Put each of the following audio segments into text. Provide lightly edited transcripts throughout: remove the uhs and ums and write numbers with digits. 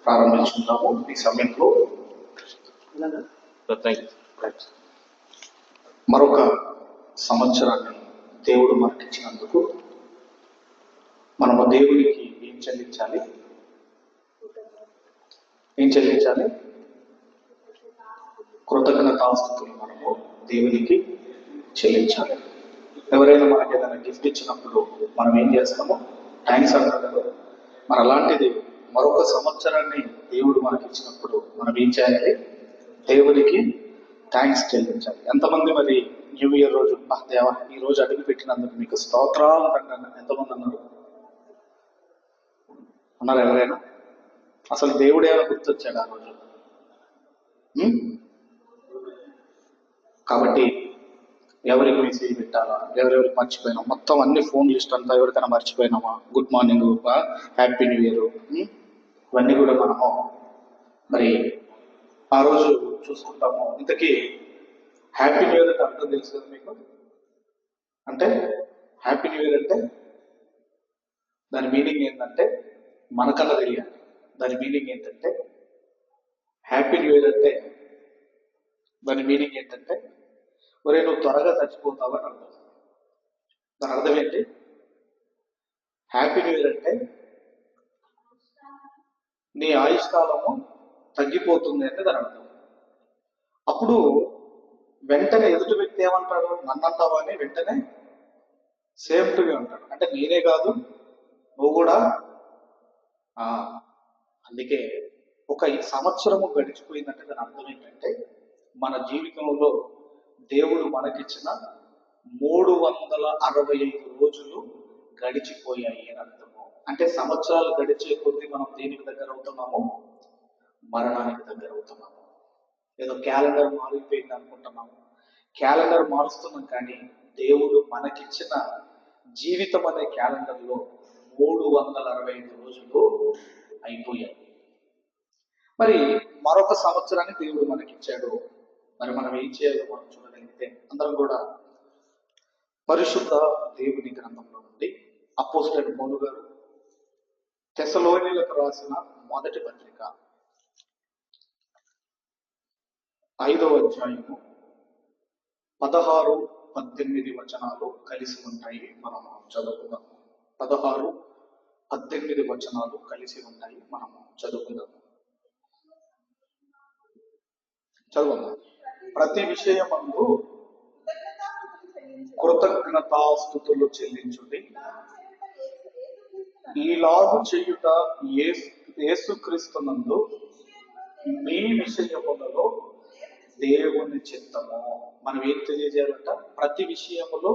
ప్రారంభించుకుంటాము ఈ సమయంలో. మరొక సంవత్సరాన్ని దేవుడు మనకిచ్చినందుకు మనము దేవునికి ఏం చెల్లించాలి? కృతజ్ఞతాస్తుతులు మనము దేవునికి చెల్లించాలి. ఎవరైనా మనకి ఏదైనా గిఫ్ట్ ఇచ్చినప్పుడు మనం ఏం చేస్తామో థ్యాంక్స్ అంటారు. మరి అలాంటిది మరొక సంవత్సరాన్ని దేవుడు మనకి ఇచ్చినప్పుడు మనం ఏం చేయాలి? దేవునికి థ్యాంక్స్ చెల్లించాలి. ఎంతమంది మరి న్యూ ఇయర్ రోజు దేవా ఈ రోజు అడుగు పెట్టినందుకు మీకు స్తోత్రం అంటారు? ఎంతమంది అన్నారు? ఎవరైనా? అసలు దేవుడు ఏమైనా గుర్తొచ్చాడు ఆ రోజు? కాబట్టి ఎవరికి మెసేజ్ పెట్టాలా, ఎవరెవరికి మర్చిపోయినా మొత్తం అన్ని ఫోన్ లిస్ట్ అంతా ఎవరికైనా మర్చిపోయినామా, good morning, happy new year, ఇవన్నీ కూడా మనము మరి ఆ రోజు చూసుకుంటాము. ఇంతకీ హ్యాపీ న్యూ ఇయర్ అంటే అర్థం తెలుసు కదా మీకు? అంటే హ్యాపీ న్యూ ఇయర్ అంటే దాని మీనింగ్ ఏంటంటే మనకన్నా తెలియాలి. దాని మీనింగ్ ఏంటంటే హ్యాపీ న్యూ ఇయర్ అంటే దాని మీనింగ్ ఏంటంటే ఒరే నువ్వు త్వరగా చచ్చిపోతావని అర్థం. దాని అర్థం ఏంటి? హ్యాపీ న్యూ ఇయర్ అంటే నీ ఆయుష్కాలము తగ్గిపోతుంది అంటే దాని అర్థం. అప్పుడు వెంటనే ఎదుటి వ్యక్తి ఏమంటాడు? నన్నంటావా అని వెంటనే సేమ్ టు యూ అంటాడు. అంటే నేనే కాదు నువ్వు కూడా. అందుకే ఒక సంవత్సరము గడిచిపోయిందంటే దాని అర్థం ఏంటంటే మన జీవితంలో దేవుడు మనకిచ్చిన 365 రోజులు గడిచిపోయాయి అని అర్థము. అంటే సంవత్సరాలు గడిచే కొద్దీ మనం దేనికి దగ్గర అవుతున్నాము? మరణానికి దగ్గర అవుతున్నాము. ఏదో క్యాలెండర్ మారిపోయింది అనుకుంటున్నాము. క్యాలెండర్ మారుస్తున్నాం, కానీ దేవుడు మనకిచ్చిన జీవితం అనే క్యాలెండర్లో 365 రోజులు అయిపోయాయి. మరి మరొక సంవత్సరాన్ని దేవుడు మనకిచ్చాడు. మరి మనం ఏం చేయాలో మనం చూడగలిగితే అందరం కూడా పరిశుద్ధ దేవుని గ్రంథంలో నుండి అపోస్తలుడైన పౌలు గారు తెస్సలోనియులకు రాసిన మొదటి పత్రిక 5వ అధ్యాయము 16-18 వచనాలు కలిసి ఉంటాయి. మనం చదువుకుందాం. 16-18 వచనాలు కలిసి ఉంటాయి. మనము చదువుకుందాము. చదువుకుందాం. ప్రతి విషయమందు కృతజ్ఞతాస్తుతులు చెల్లించుడి, ఈలాగు చేయుట యేసుక్రీస్తునందు మీ విషయములలో దేవుని చిత్తము. మనం ఏం తెలియజేయాలంట? ప్రతి విషయములో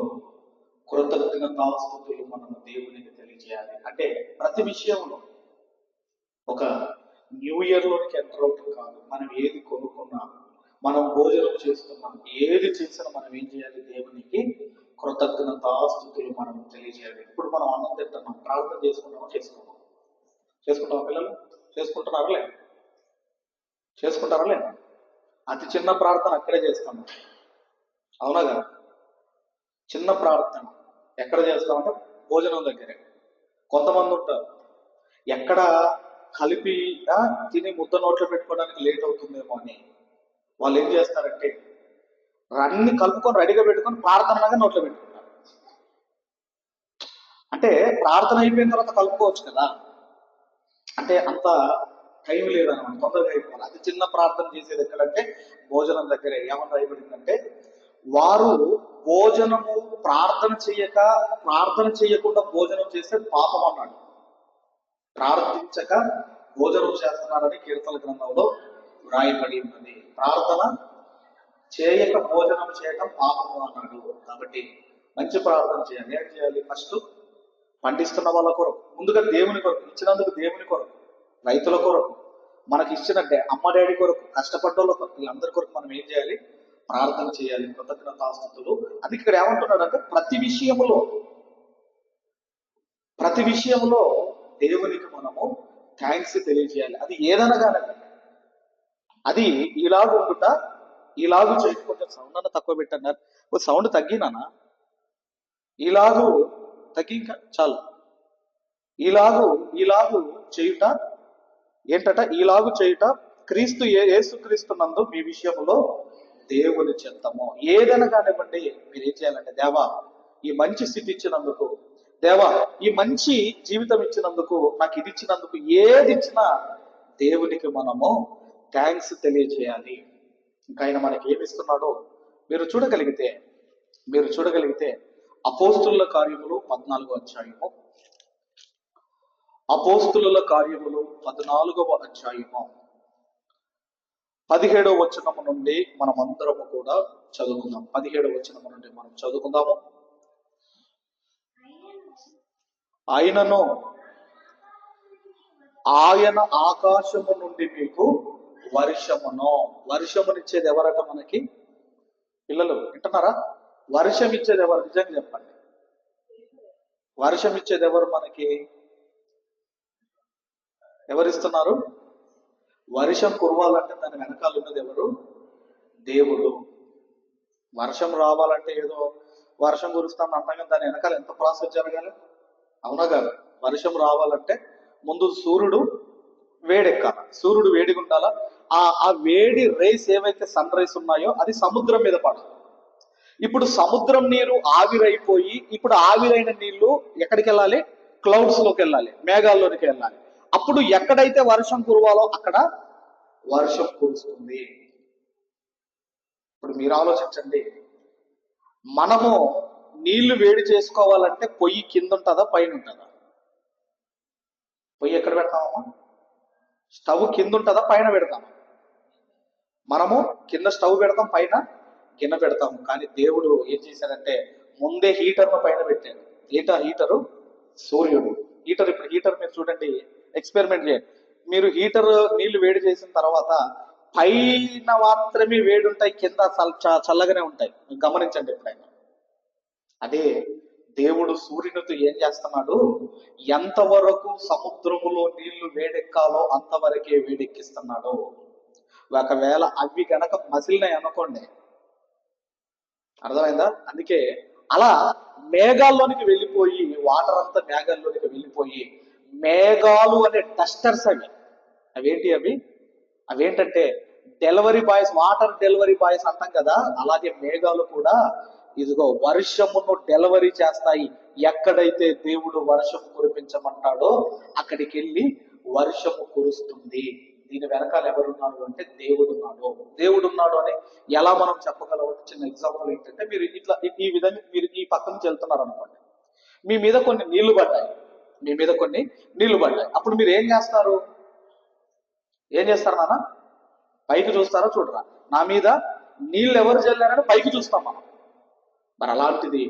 కృతజ్ఞతాస్తుతులు మనం దేవునికి తెలియజేయాలి. అంటే ప్రతి విషయంలో ఒక న్యూ ఇయర్ లోనికి ఎంటర్ అవుతుంది కాదు. మనం ఏది కొనుక్కున్నా, మనం భోజనం చేసుకున్నాం, ఏది చేసినా మనం ఏం చేయాలి? దేవునికి కృతజ్ఞతాస్తుతులు మనం తెలియజేయాలి. ఇప్పుడు మనం అన్నం తింటున్నాం, ప్రార్థన చేసుకుంటాం పిల్లలు చేసుకుంటారా లేదా? అతి చిన్న ప్రార్థన అక్కడే చేస్తాము, అవునా కదా? చిన్న ప్రార్థన ఎక్కడ చేస్తామంటే భోజనం దగ్గరే. కొంతమంది ఉంటారు ఎక్కడ కలిపి తిని ముద్ద నోట్లో పెట్టుకోవడానికి లేట్ అవుతుందేమో అని వాళ్ళు ఏం చేస్తారంటే అన్ని కలుపుకొని రెడీగా పెట్టుకొని ప్రార్థనగా నోట్లో పెట్టుకుంటారు. అంటే ప్రార్థన అయిపోయిన తర్వాత కలుపుకోవచ్చు కదా. అంటే అంత టైం లేదన్నమాట, తొందరగా అయిపోవాలి. అతి చిన్న ప్రార్థన చేసేది ఎక్కడంటే భోజనం దగ్గరే. ఏమన్నా రాయబడిందంటే వారు భోజనము ప్రార్థన చేయకుండా భోజనం చేస్తే పాపం అన్నాడు. ప్రార్థించక భోజనం చేస్తున్నారని కీర్తన గ్రంథంలో వ్రాయబడి ఉన్నది. ప్రార్థన చేయక భోజనం చేయడం పాపము అన్నాడు. కాబట్టి మంచి ప్రార్థన చేయాలి. ఏం చేయాలి? ఫస్ట్ పండిస్తున్న వాళ్ళ కొరకు, ముందుగా దేవుని కొరకు, ఇచ్చినందుకు దేవుని కొరకు, రైతుల కొరకు, మనకి ఇచ్చిన అమ్మ డాడీ కొరకు, కష్టపడ్డోళ్ళ కొరకు, వీళ్ళందరి కొరకు మనం ఏం చేయాలి? ప్రార్థన చేయాలి, కృతజ్ఞతాస్తుతులు. అది ఇక్కడ ఏమంటున్నాడు అంటే ప్రతి విషయంలో దేవునికి మనము థ్యాంక్స్ తెలియజేయాలి. అది ఏదైనా కానీ అది ఇలాగు చేయకపోతే సౌండ్ అన్న తక్కువ పెట్టన్నారు. సౌండ్ తగ్గినానా? ఇలాగు తగ్గి ఇంకా చాలు. ఇలాగు చేయుట ఏంటట? ఈలాగు చేయుట క్రీస్తు యేసుక్రీస్తు నందు మీ విషయంలో దేవుని చిత్తము. ఏదైనా కానివ్వండి, మీరు ఏం చేయాలంటే, దేవా ఈ మంచి స్థితి ఇచ్చినందుకు, దేవా ఈ మంచి జీవితం ఇచ్చినందుకు, నాకు ఇది ఇచ్చినందుకు, ఏది ఇచ్చినా దేవునికి మనము థ్యాంక్స్ తెలియజేయాలి. ఇంకా ఆయన మనకి ఏమి ఇస్తున్నాడో మీరు చూడగలిగితే అపోస్తుల కార్యములు 14వ అధ్యాయము, అపోస్తుల కార్యములు 14వ అధ్యాయము 17వ వచనము నుండి మనం అందరము కూడా చదువుకుందాం. 17వ వచనము నుండి మనం చదువుకుందాము. ఆయనను ఆయన ఆకాశము నుండి మీకు వర్షమునిచ్చేది ఎవరట? మనకి పిల్లలు వింటున్నారా? వర్షం ఇచ్చేది ఎవరు? నిజంగా చెప్పండి, వర్షం ఇచ్చేది ఎవరు? మనకి ఎవరిస్తున్నారు? వర్షం కురవాలంటే దాని వెనకాల ఉన్నది ఎవరు? దేవుడు. వర్షం రావాలంటే ఏదో వర్షం కురుస్తాను అంటాం, దాని వెనకాల ఎంత ప్రాసెస్ జరగాలి? అవునా కాదు? వర్షం రావాలంటే ముందు సూర్యుడు వేడెక్కాలి, సూర్యుడు వేడిగా ఉండాలా. ఆ వేడి రేస్ ఏవైతే సన్ రైస్ ఉన్నాయో అది సముద్రం మీద పడాలి. ఇప్పుడు సముద్రం నీరు ఆవిరైపోయి, ఇప్పుడు ఆవిరైన నీళ్లు ఎక్కడికి వెళ్ళాలి? క్లౌడ్స్ లోకి వెళ్ళాలి, మేఘాల్లోనికి వెళ్ళాలి. అప్పుడు ఎక్కడైతే వర్షం కురవాలో అక్కడ వర్షం కురుస్తుంది. ఇప్పుడు మీరు ఆలోచించండి, మనము నీళ్లు వేడి చేసుకోవాలంటే పొయ్యి కింద ఉంటుందా పైన ఉంటుందా? పొయ్యి ఎక్కడ పెడతామమ్మా? స్టవ్ కింద ఉంటుందా పైన పెడతామా? మనము కింద స్టవ్ పెడతాం, పైన గిన్నె పెడతాము. కానీ దేవుడు ఏం చేశాడంటే ముందే హీటర్ను పైన పెట్టాడు. హీటరు సూర్యుడు. ఇప్పుడు హీటర్ మీరు చూడండి, ఎక్స్పెరిమెంట్ చేయండి. మీరు హీటర్ నీళ్లు వేడి చేసిన తర్వాత పైన మాత్రమే వేడి ఉంటాయి, కింద చల్లగానే ఉంటాయి. గమనించండి ఎప్పుడైనా. అదే దేవుడు సూర్యునితో ఏం చేస్తున్నాడు? ఎంతవరకు సముద్రములో నీళ్లు వేడెక్కాలో అంతవరకే వేడెక్కిస్తున్నాడు. ఒకవేళ అవి గనక మసిలినాయి అనుకోండి, అర్థమైందా? అందుకే అలా మేఘాల్లోనికి వెళ్ళిపోయి, వాటర్ అంతా మేఘాల్లోనికి వెళ్ళిపోయి, మేఘాలు అనే డస్టర్స్ అవేంటి? అవేంటంటే delivery boys, water delivery boys అంటాం కదా, అలాగే మేఘాలు కూడా ఇదిగో వర్షమును డెలివరీ చేస్తాయి. ఎక్కడైతే దేవుడు వర్షం కురిపించమంటాడో అక్కడికి వెళ్ళి వర్షము కురుస్తుంది. దీని వెనకాల ఎవరున్నారు అంటే దేవుడు ఉన్నాడు అని ఎలా మనం చెప్పగలం? చిన్న ఎగ్జాంపుల్ ఏంటంటే, మీరు ఇట్లా ఈ విధంగా మీరు ఈ పక్క నుంచి వెళ్తున్నారు అనుకోండి, మీ మీద కొన్ని నీళ్లు పడ్డాయి. అప్పుడు మీరు ఏం చేస్తారు నాన్న? పైకి చూస్తారా? చూడరా? నా మీద నీళ్ళు ఎవరు చల్లారని పైకి చూస్తాం మనం. మరి అలాంటిది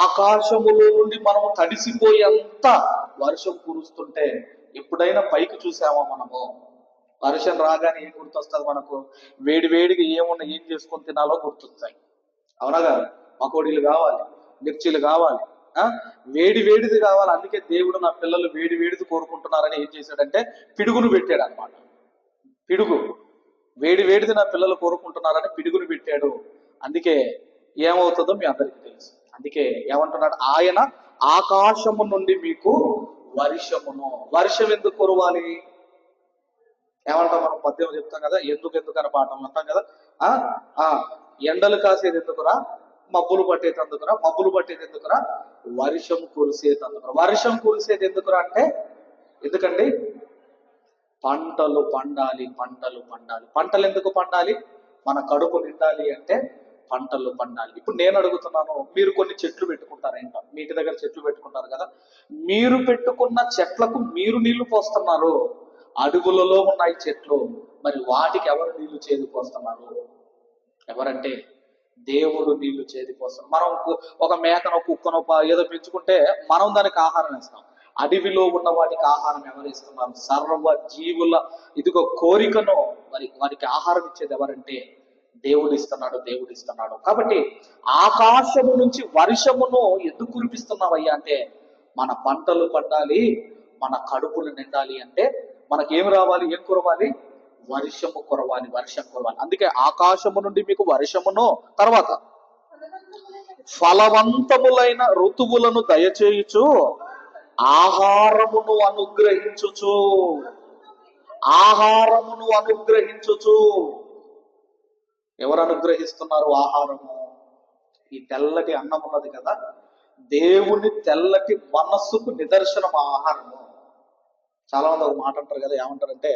ఆకాశములో నుండి మనం తడిసిపోయేంత వర్షం కురుస్తుంటే ఎప్పుడైనా పైకి చూసామా మనము? వర్షం రాగానే ఏం గుర్తొస్తుంది మనకు? వేడిగా ఏం చేసుకొని తినాలో గుర్తొస్తాయి. అవునా కాదు? పకోడీలు కావాలి, మిర్చీలు కావాలి, వేడిది కావాలి. అందుకే దేవుడు నా పిల్లలు వేడిది కోరుకుంటున్నారని ఏం చేశాడంటే పిడుగును పెట్టాడు అనమాట. పిడుగు వేడిది నా పిల్లలు కోరుకుంటున్నారని పిడుగును పెట్టాడు. అందుకే ఏమవుతుందో మీ అందరికీ తెలుసు. అందుకే ఏమంటున్నాడు? ఆయన ఆకాశము నుండి మీకు వర్షం ఎందుకు కురవాలి? ఏమంటాం మనం? పద్యం చెప్తాం కదా, ఎందుకని పాఠం అంటాం కదా. ఎండలు కాసేది ఎందుకురా, మబ్బులు పట్టేది ఎందుకురా, వర్షం కురిసేది ఎందుకురా అంటే, ఎందుకండి? పంటలు పండాలి. పంటలు ఎందుకు పండాలి? మన కడుపు నిండాలి అంటే పంటలు పండాలి. ఇప్పుడు నేను అడుగుతున్నాను, మీరు కొన్ని చెట్లు పెట్టుకుంటారంట, మీ ఇంటి దగ్గర చెట్లు పెట్టుకుంటారు కదా, మీరు పెట్టుకున్న చెట్లకు మీరు నీళ్లు పోస్తున్నారు. అడుగులలో ఉన్నాయి చెట్లు, మరి వాటికి ఎవరు నీళ్లు చేదిపోస్తున్నారు? ఎవరంటే దేవుడు నీళ్లు చేదిపోస్తున్నారు. మనం ఒక మేకనో కుక్కనో ఏదో పెంచుకుంటే మనం దానికి ఆహారం ఇస్తాం. అడవిలో ఉన్న వాటికి ఆహారం ఎవరు ఇస్తున్నారు? సర్వ జీవుల ఇదిగో కోరికను వారికి ఆహారం ఇచ్చేది ఎవరంటే దేవుడు ఇస్తున్నాడు. కాబట్టి ఆకాశము నుంచి వర్షమును ఎందుకు కురిపిస్తున్నావయ్యా అంటే, మన పంటలు పండాలి, మన కడుపులు నిండాలి అంటే మనకేం రావాలి? ఏం కురవాలి? వర్షం కురవాలి. అందుకే ఆకాశము నుండి మీకు వర్షమును, తర్వాత ఫలవంతములైన ఋతువులను దయచేయుచు ఆహారమును అనుగ్రహించుచు. ఆహారమును అనుగ్రహించుచు. ఎవరు అనుగ్రహిస్తున్నారు ఆహారము? ఈ తెల్లటి అన్నం ఉన్నది కదా, దేవుని తెల్లటి మనస్సుకు నిదర్శనం ఆహారము. చాలా మంది ఒక మాట అంటారు కదా, ఏమంటారంటే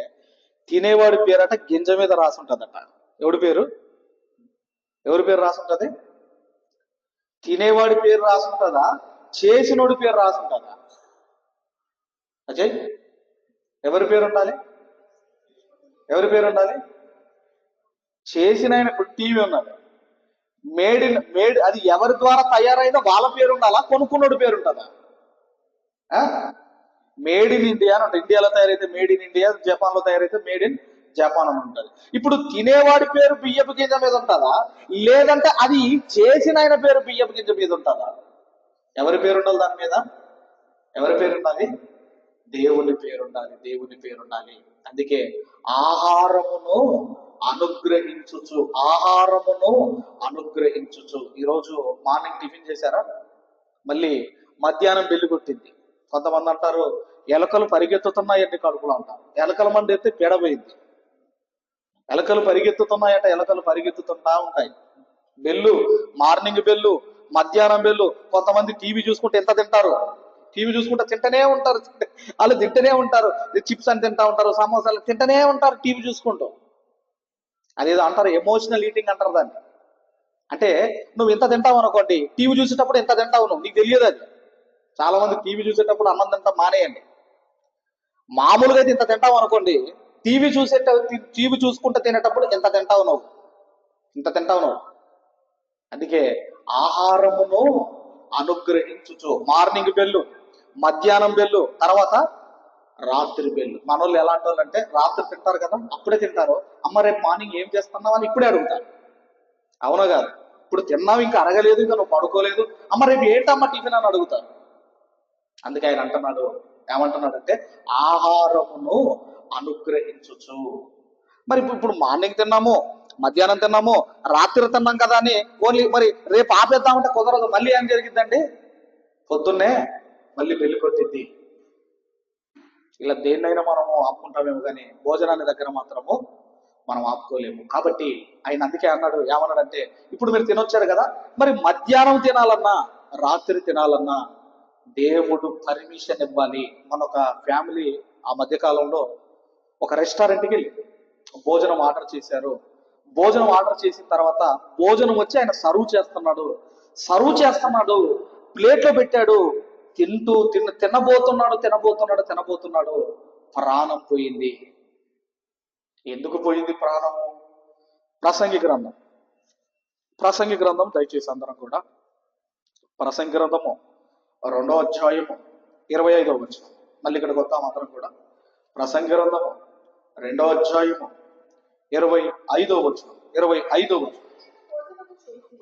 తినేవాడి పేరట గింజ మీద రాసి ఉంటుందట. ఎవడి పేరు? ఎవరి పేరు రాసి ఉంటుంది? తినేవాడి పేరు రాసి ఉంటుందా, చేసినోడి పేరు రాసి ఉంటుందా? అజయ్, ఎవరి పేరు ఉండాలి? ఎవరి పేరు ఉండాలి? చేసిన ఆయన. ఇప్పుడు టీవీ ఉన్నది, మేడ్ అది ఎవరి ద్వారా తయారైందో వాళ్ళ పేరు ఉండాలా, కొనుక్కున్నోడి పేరు ఉంటుందా? మేడ్ ఇన్ ఇండియా అని ఉంటుంది. ఇండియాలో తయారైతే మేడ్ ఇన్ ఇండియా, జపాన్ లో తయారైతే మేడ్ ఇన్ జపాన్ అని ఉంటుంది. ఇప్పుడు తినేవాడి పేరు బియ్యపు గింజ మీద ఉంటుందా, లేదంటే అది చేసిన ఆయన పేరు బియ్యపు గింజ మీద ఉంటుందా? ఎవరి పేరు ఉండాలి దాని మీద? ఎవరి పేరు ఉండాలి? దేవుని పేరు ఉండాలి. దేవుని పేరు ఉండాలి. అందుకే ఆహారమును అనుగ్రహించుచు, ఆహారమును అనుగ్రహించుచు. ఈరోజు మార్నింగ్ టిఫిన్ చేశారా? మళ్ళీ మధ్యాహ్నం బెల్లి కొట్టింది. కొంతమంది అంటారు ఎలకలు పరిగెత్తుతున్నాయండి కడుపులో అంటారు. ఎలకల మంది ఎత్తే పీడపోయింది. ఎలకలు పరిగెత్తుతున్నాయట, ఎలకలు పరిగెత్తుతుంటా ఉంటాయి. బెల్లు, మార్నింగ్ బెల్లు, మధ్యాహ్నం బెల్లు. కొంతమంది టీవీ చూసుకుంటే ఎంత తింటారు? టీవీ చూసుకుంటే తింటనే ఉంటారు. వాళ్ళు తింటనే ఉంటారు. చిప్స్ అని తింటా ఉంటారు, సమోసాలు తింటనే ఉంటారు టీవీ చూసుకుంటూ. అదేదో అంటారు ఎమోషనల్ ఈటింగ్ అంటారు దాన్ని. అంటే నువ్వు ఇంత తింటావు అనుకోండి, టీవీ చూసేటప్పుడు ఎంత తింటావు నువ్వు, నీకు తెలియదు అది. చాలా మంది టీవీ చూసేటప్పుడు అన్నం తింటా మానేయండి. మామూలుగా అయితే ఇంత తింటావు అనుకోండి, టీవీ చూసుకుంటూ తినేటప్పుడు ఎంత తింటావు నువ్వు, ఇంత తింటావు నువ్వు. అందుకే ఆహారమును అనుగ్రహించుచు. మార్నింగ్ బెల్లు, మధ్యాహ్నం బెల్లు, తర్వాత రాత్రి బెల్లు. మనోళ్ళు ఎలాంటి వాళ్ళు అంటే రాత్రి తింటారు కదా, అప్పుడే తింటారు. అమ్మ రేపు మార్నింగ్ ఏం చేస్తున్నావు అని ఇప్పుడే అడుగుతారు. అవునా కాదు? ఇప్పుడు తిన్నావు, ఇంకా అడగలేదు, ఇంకా నువ్వు పడుకోలేదు, అమ్మ రేపు ఏంటమ్మా టిఫిన్ అని అడుగుతారు. అందుకే ఆయన అంటున్నాడు, ఏమంటున్నాడంటే ఆహారమును అనుగ్రహించుచు. మరి ఇప్పుడు మార్నింగ్ తిన్నాము, మధ్యాహ్నం తిన్నాము, రాత్రి తిన్నాం కదా అని ఓన్లీ మరి రేపు ఆపేద్దామంటే కుదరదు. మళ్ళీ ఏం జరిగిద్దండి? పొద్దున్నే మళ్ళీ పెళ్లి కొట్టిద్ది. ఇలా దేన్నైనా మనము ఆపుకుంటామేమో కానీ భోజనాన్ని దగ్గర మాత్రము మనం ఆపుకోలేము. కాబట్టి ఆయన అందుకే అన్నాడు, ఏమన్నాడంటే ఇప్పుడు మీరు తినొచ్చారు కదా, మరి మధ్యాహ్నం తినాలన్నా రాత్రి తినాలన్నా దేవుడు పర్మిషన్ ఇవ్వాలి. మన ఒక ఫ్యామిలీ ఆ మధ్య కాలంలో ఒక రెస్టారెంట్కి వెళ్ళి భోజనం ఆర్డర్ చేశారు. భోజనం ఆర్డర్ చేసిన తర్వాత భోజనం వచ్చి ఆయన సర్వ్ చేస్తున్నాడు, ప్లేట్లో పెట్టాడు. తినబోతున్నాడు, ప్రాణం పోయింది. ఎందుకు పోయింది ప్రాణము? ప్రసంగి గ్రంథం దయచేసి అందరం కూడా ప్రసంగి గ్రంథము 2వ అధ్యాయము 25వ వచనం. మళ్ళీ ఇక్కడికి వద్దాం అందరం కూడా. ప్రసంగి గ్రంథము 2వ అధ్యాయము 25వ వచనం.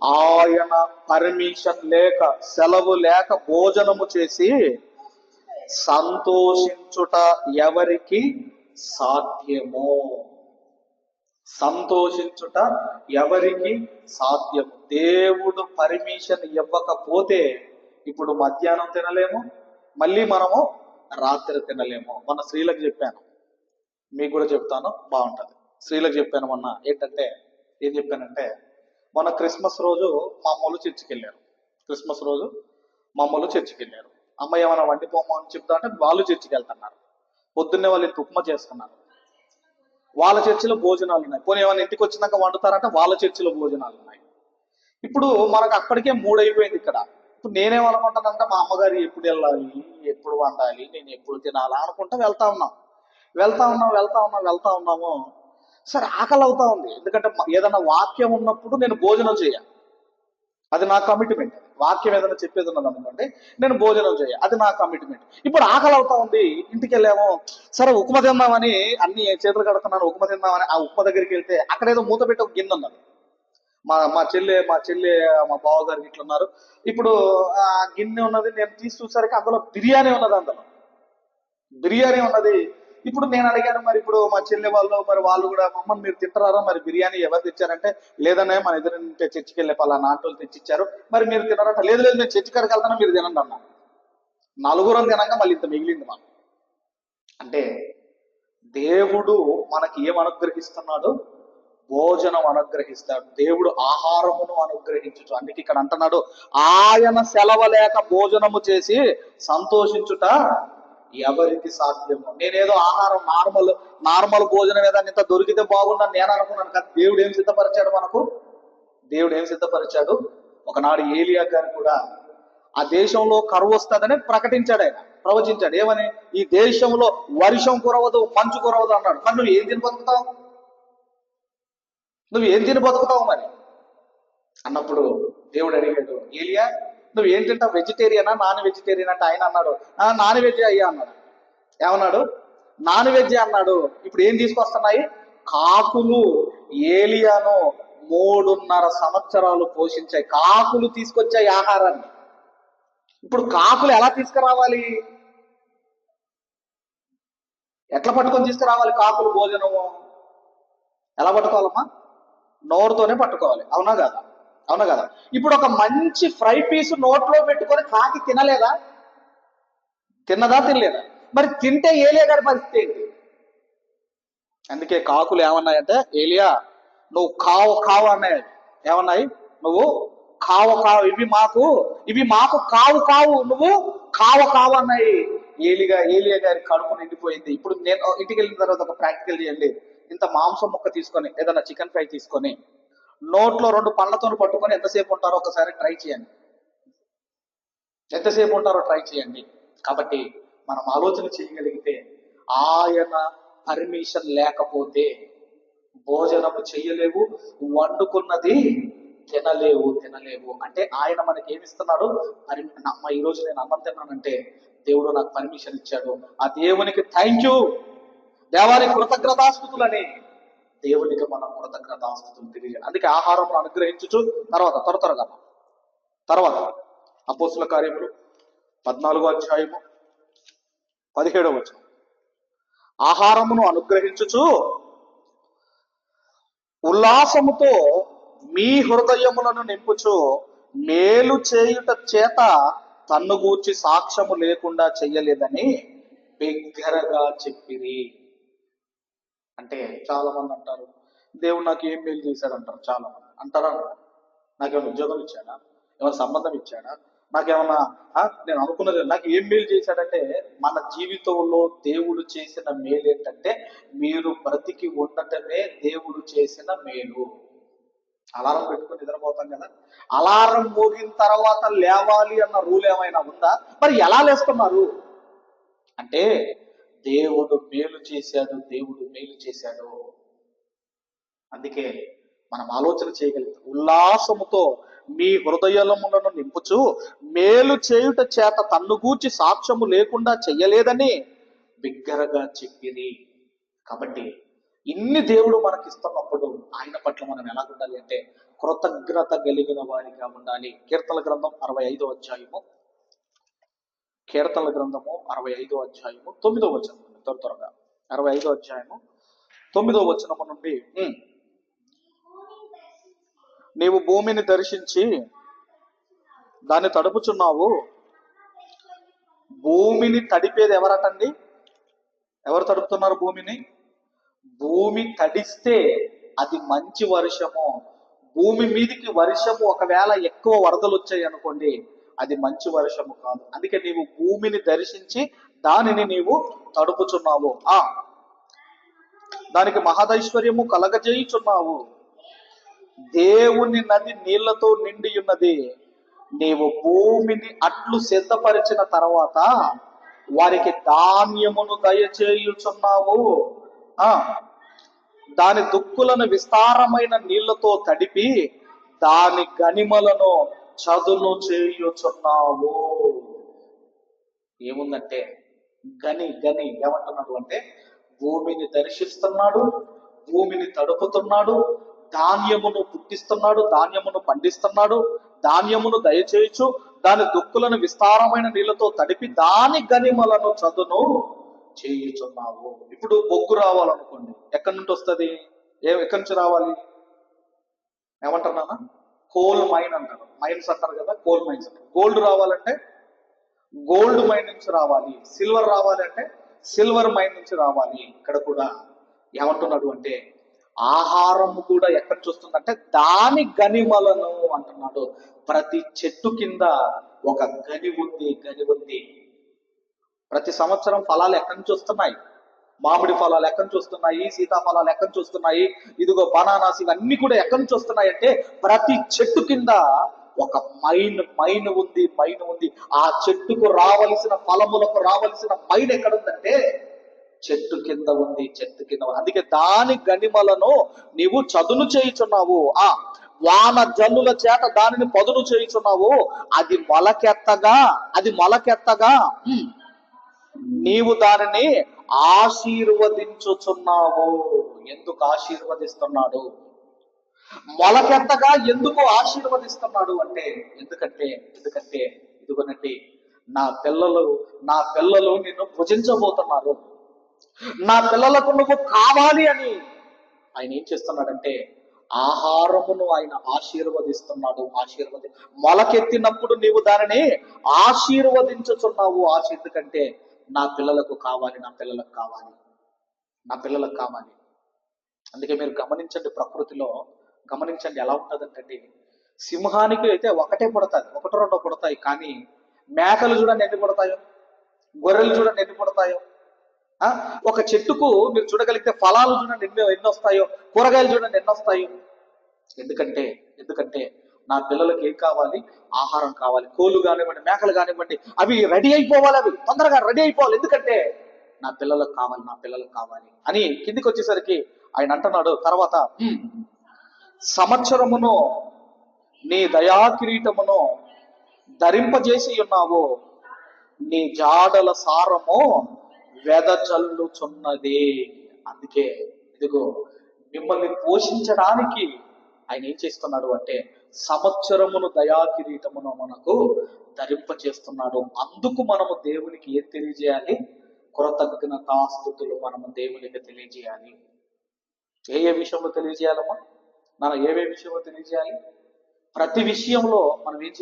ఆయన పర్మిషన్ లేక, సెలవు లేక భోజనము చేసి సంతోషించుట ఎవరికి సాధ్యమో? సంతోషించుట ఎవరికి సాధ్యము? దేవుడు పర్మిషన్ ఇవ్వకపోతే ఇప్పుడు మధ్యాహ్నం తినలేము, మళ్ళీ మనము రాత్రి తినలేము. మొన్న స్త్రీలకు చెప్పాను, మీకు కూడా చెప్తాను, బాగుంటుంది. స్త్రీలకు చెప్పాను మొన్న. ఏం చెప్పానంటే మొన్న క్రిస్మస్ రోజు మా అమ్మలు చర్చికి వెళ్ళారు. అమ్మ ఏమైనా వండిపోమో అని చెప్తా అంటే వాళ్ళు చర్చికి వెళ్తున్నారు. పొద్దున్నే వాళ్ళు ఇంత ఉప్మా చేస్తున్నారు. వాళ్ళ చర్చిలో భోజనాలు ఉన్నాయి. పోనీ ఏమైనా ఇంటికి వచ్చినాక వండుతారంటే వాళ్ళ చర్చిలో భోజనాలు ఉన్నాయి. ఇప్పుడు మనకు అప్పటికే 3 అయిపోయింది ఇక్కడ. ఇప్పుడు నేనేమనుకుంటానంటే మా అమ్మగారు ఎప్పుడు వెళ్ళాలి, ఎప్పుడు వండాలి, నేను ఎప్పుడు తినాలా అనుకుంటా వెళ్తా ఉన్నాము. సరే ఆకలి అవుతా ఉంది. ఎందుకంటే ఏదైనా వాక్యం ఉన్నప్పుడు నేను భోజనం చేయాలి, అది నా కమిట్మెంట్. వాక్యం ఏదైనా చెప్పేది ఉన్నది అనుకోండి, నేను భోజనం చేయాలి, అది నా కమిట్మెంట్. ఇప్పుడు ఆకలి అవుతా ఉంది, ఇంటికి వెళ్ళాము. సరే ఉప్మా తిందామని అన్ని చేతులు కడుతున్నాను, ఉప్మా తిందామని ఆ ఉప్మా దగ్గరికి వెళ్తే అక్కడ ఏదో మూత పెట్టి ఒక గిన్నె ఉన్నది. మా చెల్లె మా బావగారికి ఇట్లా ఉన్నారు. ఇప్పుడు ఆ గిన్నె ఉన్నది, నేను తీసి చూసరికి అందులో బిర్యానీ ఉన్నది. ఇప్పుడు నేను అడిగాను, మరి ఇప్పుడు మా చెల్లె వాళ్ళు కూడా మమ్మల్ని మీరు తింటారా, మరి బిర్యానీ ఎవరు తెచ్చారంటే లేదనే మన ఎదురు చర్చికి వెళ్ళే పలానా ఆంటోలు తెచ్చిచ్చారు, మరి మీరు తిన్నారంట. లేదు నేను చర్చి కాడికి వెళ్తాను, మీరు తినండి అన్నా. 4 తినంగా మళ్ళీ ఇంత మిగిలింది మాకు. అంటే దేవుడు మనకి ఏం అనుగ్రహిస్తున్నాడు? భోజనం అనుగ్రహిస్తాడు. దేవుడు ఆహారమును అనుగ్రహించుట. అందుకే ఇక్కడ అంటున్నాడు, ఆయన సెలవు లేక భోజనము చేసి సంతోషించుట ఎవరికి సాధ్యము. నేనేదో ఆహారం నార్మల్ భోజనం ఏదైనా ఇంత దొరికితే బాగుందని నేను అనుకున్నాను కదా. దేవుడు ఏం సిద్ధపరిచాడు మనకు? దేవుడు ఏం సిద్ధపరిచాడు? ఒకనాడు ఏలియా గారు కూడా ఆ దేశంలో కరువు వస్తుందని ప్రకటించాడు. ఆయన ప్రవచించాడు. ఏమని? ఈ దేశంలో వర్షం కురవదు, మంచు కురవదు అన్నాడు. మరి నువ్వు ఏం తిని బతుకుతావు? నువ్వు ఏం తిని బతుకుతావు మరి అన్నప్పుడు దేవుడు అడిగాడు, ఏలియా నువ్వు ఏం తింటావు? వెజిటేరియనా నాన్ వెజిటేరియన్ అంటే ఆయన అన్నాడు, నాన్ వెజ్ అయ్యా అన్నాడు. ఏమన్నాడు? నాన్ వెజ్ అన్నాడు. ఇప్పుడు ఏం తీసుకొస్తున్నాయి? కాకులు ఏలియాను 3.5 సంవత్సరాలు పోషించాయి. కాకులు తీసుకొచ్చాయి ఆహారాన్ని. ఇప్పుడు కాకులు ఎలా తీసుకురావాలి? ఎట్లా పట్టుకొని తీసుకురావాలి కాకులు భోజనము? ఎలా పట్టుకోవాలమ్మా? నోరుతోనే పట్టుకోవాలి. అవునా కదా? అవునా కదా? ఇప్పుడు ఒక మంచి ఫ్రై పీస్ నోట్లో పెట్టుకొని కాకి తినలేదా? తిన్నదా? తినలేదా? మరి తింటే ఏలియా గారి పరిస్థితి ఏంటి? అందుకే కాకులు ఏమన్నాయంటే, ఏలియా నువ్వు కావు అన్నాయి. ఏమన్నాయి? నువ్వు కావు ఇవి మాకు కావు నువ్వు కావు అన్నాయి. ఏలియా గారి కడుపు నిండిపోయింది. ఇప్పుడు నేను ఇంటికి వెళ్ళిన తర్వాత ఒక ప్రాక్టికల్ చేయండి. ఇంత మాంసం ముక్క తీసుకొని, ఏదైనా చికెన్ ఫ్రై తీసుకొని నోట్లో 2 పండ్లతో పట్టుకొని ఎంతసేపు ఉంటారో ఒకసారి ట్రై చేయండి. ఎంతసేపు ఉంటారో ట్రై చేయండి. కాబట్టి మనం ఆలోచన చేయగలిగితే, ఆయన పర్మిషన్ లేకపోతే భోజనము చెయ్యలేవు, వండుకున్నది తినలేవు. అంటే ఆయన మనకి ఏమిస్తున్నాడు? అమ్మ ఈరోజు నేను అన్నం తిన్నానంటే దేవుడు నాకు పర్మిషన్ ఇచ్చాడు. ఆ దేవునికి థ్యాంక్ యూ, దేవానికి కృతజ్ఞతాస్తుతులని దేవునికి మనం కృతజ్ఞతాస్తుతులు తెలియజేయాలి. అందుకే ఆహారం అనుగ్రహించుచు తర్వాత అపోస్తుల కార్యములు 14వ అధ్యాయము 17వ వచనం. ఆహారమును అనుగ్రహించుచు ఉల్లాసముతో మీ హృదయములను నింపుచు మేలు చేయుట చేత తన్ను గూర్చి సాక్ష్యము లేకుండా చెయ్యలేదని బిగ్గరగా చెప్పిరి. అంటే చాలా మంది అంటారు, దేవుడు నాకు ఏం మేలు చేశాడు అంటారు. చాలా మంది అంటారా? నాకేమైనా ఉద్యోగం ఇచ్చాడా? ఏమైనా సంబంధం ఇచ్చాడా? నాకేమన్నా నేను అనుకున్నది నాకు ఏం మేలు చేశాడంటే, మన జీవితంలో దేవుడు చేసిన మేలు ఏంటంటే, మీరు బ్రతికి ఉండటమే దేవుడు చేసిన మేలు. అలారం పెట్టుకుని నిద్రపోతాం కదా, అలారం మోగిన తర్వాత లేవాలి అన్న రూల్ ఏమైనా ఉందా? మరి ఎలా లేస్తున్నారు అంటే, దేవుడు మేలు చేశాడు. అందుకే మనం ఆలోచన చేయగలుగుతాం. ఉల్లాసముతో మీ హృదయములను నింపుచు మేలు చేయుట చేత తన్ను గూర్చి సాక్ష్యము లేకుండా చెయ్యలేదని బిగ్గరగా చెప్పిరి. కాబట్టి ఇన్ని దేవుడు మనకిస్తున్నప్పుడు ఆయన పట్ల మనం ఎలా ఉండాలి అంటే, కృతజ్ఞత కలిగిన వారిగా ఉండాలి. కీర్తనల గ్రంథం 65వ అధ్యాయము 9వ వచనం. త్వరగా 65వ అధ్యాయము 9వ వచనము నుండి, నీవు భూమిని దర్శించి దాన్ని తడుపుచున్నావు. భూమిని తడిపేది ఎవరటండి? ఎవరు తడుపుతున్నారు భూమిని? భూమి తడిస్తే అది మంచి వర్షము. భూమి మీదికి వర్షము ఒకవేళ ఎక్కువ వరదలు వచ్చాయి అనుకోండి, అది మంచి వర్షము కాదు. అందుకే నీవు భూమిని దర్శించి దానిని నీవు తడుపుచున్నావు, దానికి మహదైశ్వర్యము కలగజేయుచున్నావు. దేవుని నది నీళ్లతో నిండి ఉన్నది. నీవు భూమిని అట్లు సిద్ధపరిచిన తర్వాత వారికి ధాన్యమును దయచేయుచున్నావు. దాని దుక్కులను విస్తారమైన నీళ్లతో తడిపి దాని గనిమలను చదును చేయుచున్నావు. ఏముందంటే గని ఏమంటున్నాడు అంటే, భూమిని దర్శిస్తున్నాడు, భూమిని తడుపుతున్నాడు, ధాన్యమును పుట్టిస్తున్నాడు, ధాన్యమును పండిస్తున్నాడు, ధాన్యమును దయచేయచ్చు, దాని దుక్కులను విస్తారమైన నీళ్లతో తడిపి దాని గనిమలను చదును చేయుచున్నావు. ఇప్పుడు బొగ్గు రావాలనుకోండి, ఎక్కడి నుండి వస్తుంది? ఎక్కడి నుంచి రావాలి? ఏమంటారు నాన్న? కోల్ మైన్ అంటారు. మైన్స్ అంటారు కదా, కోల్ మైన్స్ అంటారు. గోల్డ్ రావాలంటే గోల్డ్ మైన్ నుంచి రావాలి. సిల్వర్ రావాలంటే సిల్వర్ మైన్ నుంచి రావాలి. ఇక్కడ కూడా ఏమంటున్నాడు అంటే ఆహారము కూడా ఎక్కడి నుంచి వస్తుందంటే దాని గనిమలను అంటున్నాడు. ప్రతి చెట్టు కింద ఒక గని ఉంది, గని ఉంది. ప్రతి సంవత్సరం ఫలాలు ఎక్కడి నుంచి వస్తున్నాయి? మామిడి ఫలాలు ఎక్కడి నుంచి వస్తున్నాయి? సీతాఫలాలు ఎక్కడి నుంచి వస్తున్నాయి? ఇదిగో బనానాస్, ఇవన్నీ కూడా ఎక్కడి నుంచి వస్తున్నాయి అంటే ప్రతి చెట్టు కింద ఒక మైన్ ఉంది. ఆ చెట్టుకు రావలసిన ఫలములకు రావలసిన మైన్ ఎక్కడుందంటే చెట్టు కింద ఉంది. అందుకే దాని గనిమలను నీవు చదును చేయుచున్నావు. వాన జల్లుల చేత దానిని పదును చేయుచున్నావు. అది మొలకెత్తగా నీవు దానిని ఆశీర్వదించుచున్నావు. ఎందుకు ఆశీర్వదిస్తున్నాడు? మొలకెత్తగా ఎందుకు ఆశీర్వదిస్తున్నాడు అంటే ఎందుకంటే ఇదిగోనండి, నా పిల్లలు నిన్ను భుజించబోతున్నారు. నా పిల్లలకు నువ్వు కావాలి అని ఆయన ఏం చేస్తున్నాడంటే ఆహారమును ఆయన ఆశీర్వదిస్తున్నాడు. మొలకెత్తినప్పుడు నీవు దానిని ఆశీర్వదించుచున్నావు. ఎందుకంటే నా పిల్లలకు కావాలి. అందుకే మీరు గమనించండి, ప్రకృతిలో గమనించండి ఎలా ఉంటుందంటే సింహానికి అయితే ఒకటే పుడతాయి, ఒకటో రెండో పుడతాయి. కానీ మేకలు చూడండి ఎన్ని పుడతాయో, గొర్రెలు చూడండి ఎన్ని పుడతాయో. ఒక చెట్టుకు మీరు చూడగలిగితే ఫలాలు చూడండి ఎన్ని వస్తాయో, కూరగాయలు చూడండి ఎన్ని వస్తాయో. ఎందుకంటే నా పిల్లలకి ఏం కావాలి? ఆహారం కావాలి. కోళ్ళు కానివ్వండి, మేకలు కానివ్వండి, అవి రెడీ అయిపోవాలి, అవి తొందరగా రెడీ అయిపోవాలి. ఎందుకంటే నా పిల్లలకు కావాలి అని కిందికి వచ్చేసరికి ఆయన అంటున్నాడు తర్వాత, సంవత్సరమును నీ దయా కిరీటమును ధరింపజేసి ఉన్నావు, నీ జాడల సారము వెదజల్లుచున్నది. అందుకే ఇదిగో మిమ్మల్ని పోషించడానికి ఆయన ఏం చేస్తున్నాడు అంటే సంవత్సరమును దయా కిరీటమును మనకు ధరింపచేస్తున్నాడు. అందుకు మనము దేవునికి ఏం తెలియజేయాలి? కృతజ్ఞతాస్తుతులు మనము దేవునికి తెలియజేయాలి. ఏ విషయంలో తెలియజేయాలమ్మా నాన్న? ఏ విషయంలో తెలియజేయాలి? ప్రతి విషయంలో మనం ఏం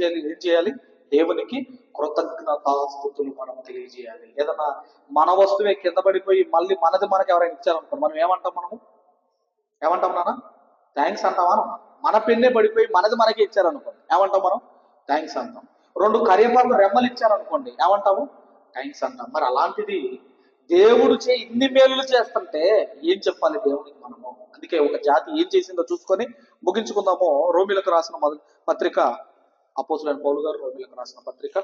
చేయాలి? దేవునికి కృతజ్ఞతాస్తుతులు మనం తెలియజేయాలి. ఏదన్నా మన వస్తువే కింద పడిపోయి మళ్ళీ మనది మనకు ఎవరైనా ఇచ్చారనుకో, మనం ఏమంటాం నాన్న? థ్యాంక్స్ అంటామా? మన పెన్నే పడిపోయి మనది మనకే ఇచ్చారనుకోండి, ఏమంటాం మనం? థ్యాంక్స్ అంటాం. 2 కరివేపాకు రెమ్మలు ఇచ్చారనుకోండి, ఏమంటాము? థ్యాంక్స్ అంటాం. మరి అలాంటిది దేవుడు ఇన్ని మేలు చేస్తుంటే ఏం చెప్పాలి దేవునికి మనము? అందుకే ఒక జాతి ఏం చేసిందో చూసుకొని ముగించుకుందాము. రోమిలకు రాసిన పత్రిక, అపోస్తులైన పౌలు గారు రోమిలకు రాసిన పత్రిక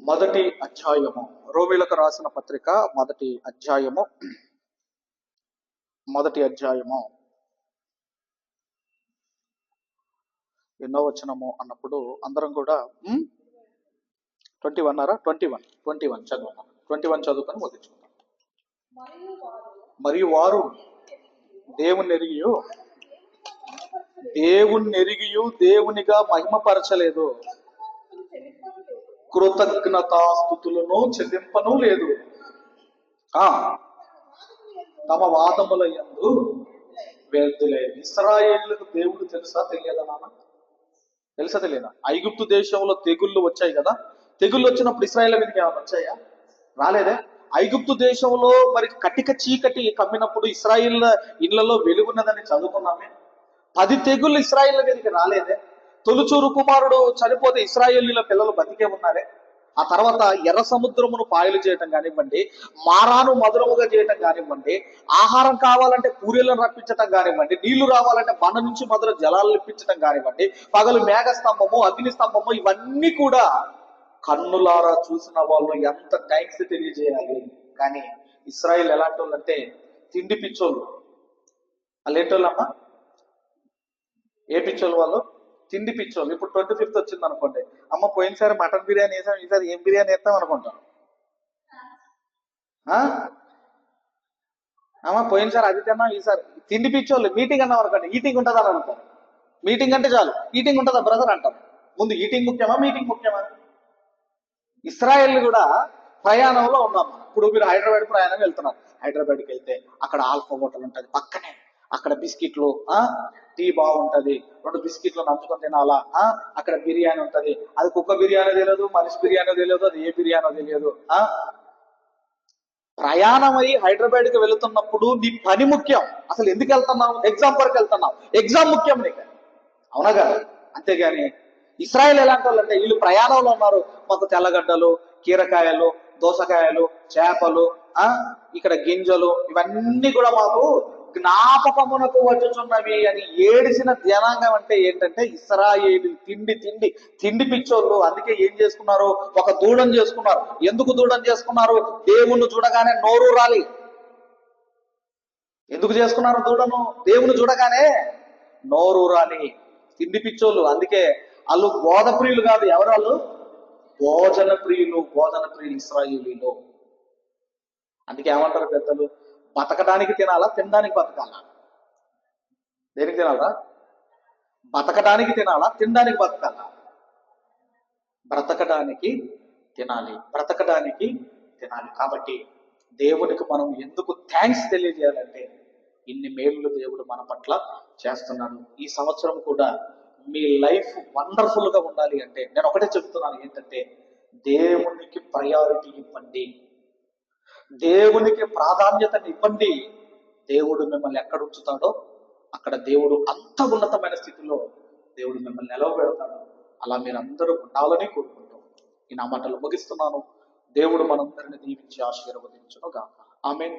మొదటి అధ్యాయము. రోమిలకు రాసిన పత్రిక మొదటి అధ్యాయము ఎన్నో వచనము అన్నప్పుడు అందరం కూడా 21 చదువు. 21 చదువుకొని ముగించుకుందాం. మరియు వారు దేవుణ్ణి ఎరిగియు దేవునిగా మహిమపరచలేదు, కృతజ్ఞతాస్తుతులను చెల్లింపను లేదు. తమ వాదముల యందు వ్యర్థులేదు. ఇశ్రాయేలులకు దేవుడు తెలుసా తెలియదా నాన్న? తెలియదా? ఐగుప్తు దేశంలో తెగుళ్ళు వచ్చాయి కదా. తెగుళ్ళు వచ్చినప్పుడు ఇశ్రాయేల్ మీదకి ఏమైనా వచ్చాయా? రాలేదే. ఐగుప్తు దేశంలో మరి కటిక చీకటి కమ్మినప్పుడు ఇశ్రాయేల్ ఇళ్లలో వెలుగున్నదని చదువుకున్నామే. 10 తెగుళ్ళు ఇశ్రాయేల్ మీదకి రాలేదే. తొలుచూరు కుమారుడు చనిపోతే ఇశ్రాయేలీల పిల్లలు బతికే ఉన్నారే. ఆ తర్వాత ఎర్ర సముద్రమును పాయలు చేయటం కానివ్వండి, మారాను మధురముగా చేయటం కానివ్వండి, ఆహారం కావాలంటే పూరీలను రప్పించటం కానివ్వండి, నీళ్లు రావాలంటే బండ నుంచి మధుర జలాలు ఇప్పించటం కానివ్వండి, పగలు మేఘ స్తంభము, అగ్ని స్తంభము, ఇవన్నీ కూడా కన్నులారా చూసిన వాళ్ళు ఎంత థ్యాంక్స్ తెలియజేయాలి. కానీ ఇశ్రాయేల్ ఎలాంటి వాళ్ళు అంటే తిండి పిచ్చోళ్ళు. వాళ్ళు ఏంటోళ్ళమ్మా? ఏ పిచ్చోళ్ళు వాళ్ళు? తిండి పిచ్చోళ్ళు. ఇప్పుడు 25th వచ్చింది అనుకోండి, అమ్మ పోయినసారి మటన్ బిర్యానీ వేసాం, ఈసారి ఏం బిర్యానీ వేస్తాం అనుకుంటాం. అమ్మ పోయినసారి అది తిన్నాం, ఈసారి తిండి పిచ్చోళ్ళు. మీటింగ్ అన్నాం అనుకోండి, ఈటింగ్ ఉంటుందా అని అనుకుంటారు. మీటింగ్ అంటే చాలు, ఈటింగ్ ఉంటుందా బ్రదర్ అంటారు. ముందు ఈటింగ్ ముఖ్యమా, మీటింగ్ ముఖ్యమా? ఇశ్రాయేల్ కూడా ప్రయాణంలో ఉన్నాం. ఇప్పుడు మీరు హైదరాబాద్ ప్రయాణం వెళ్తున్నారు. హైదరాబాద్కి వెళ్తే అక్కడ ఆల్ఫా హోటల్ ఉంటుంది పక్కనే. అక్కడ బిస్కెట్లు, టీ బాగుంటది, 2 బిస్కెట్లు నంచుకొని తినాలా. అక్కడ బిర్యానీ ఉంటది. అది కుక్క బిర్యానీ తెలియదు, మనిషి బిర్యానీ తెలియదు, అది ఏ బిర్యానో తెలియదు. ప్రయాణమై హైదరాబాద్కి వెళుతున్నప్పుడు నీ పని ముఖ్యం. అసలు ఎందుకు వెళ్తున్నావు? ఎగ్జామ్ వరకు వెళ్తున్నావు, ఎగ్జామ్ ముఖ్యం నీకు, అవునా కదా? అంతేగాని ఇస్రాయేల్ ఎలాంటి వాళ్ళు అంటే వీళ్ళు ప్రయాణంలో ఉన్నారు, మాకు తెల్లగడ్డలు, కీరకాయలు, దోసకాయలు, చేపలు, ఇక్కడ గింజలు, ఇవన్నీ కూడా మాకు జ్ఞాపకమునకు వచ్చుచున్నవి అని ఏడిసిన జనాంగం అంటే ఏంటంటే ఇశ్రాయేలు. తిండి తిండి తిండి పిచ్చోళ్ళు. అందుకే ఏం చేసుకున్నారు? ఒక దూడం చేసుకున్నారు. ఎందుకు దూడం చేసుకున్నారు? దేవుణ్ణి చూడగానే నోరు రాలి. ఎందుకు చేసుకున్నారు దూడను? దేవుని చూడగానే నోరు రాలి. తిండి పిచ్చోళ్ళు. అందుకే వాళ్ళు బోధ ప్రియులు కాదు. ఎవరు వాళ్ళు? భోజన ప్రియులు. బోధన ప్రియులు ఇశ్రాయేలీలో. అందుకే ఏమంటారు పెద్దలు? బతకడానికి తినాలా, తినడానికి బతకాలా? దేనికి తినాలా? బతకడానికి తినాలా, తినడానికి బతకాలా? బ్రతకడానికి తినాలి, బ్రతకడానికి తినాలి. కాబట్టి దేవునికి మనం ఎందుకు థ్యాంక్స్ తెలియజేయాలంటే ఇన్ని మేలు దేవుడు మన పట్ల చేస్తున్నాడు. ఈ సంవత్సరం కూడా మీ లైఫ్ వండర్ఫుల్ గా ఉండాలి అంటే నేను ఒకటే చెప్తున్నాను, ఏంటంటే దేవునికి ప్రయారిటీ ఇవ్వండి, దేవునికి ప్రాధాన్యతని ఇవ్వండి. దేవుడు మిమ్మల్ని ఎక్కడ ఉంచుతాడో అక్కడ దేవుడు అంత ఉన్నతమైన స్థితిలో దేవుడు మిమ్మల్ని నిలవబెడతాడు. అలా మీరందరూ ఉండాలని కోరుకుంటూ ఈ నా మాటలు ముగిస్తున్నాను. దేవుడు మనందరిని దీవించి ఆశీర్వదించును గాక. ఆమేన్.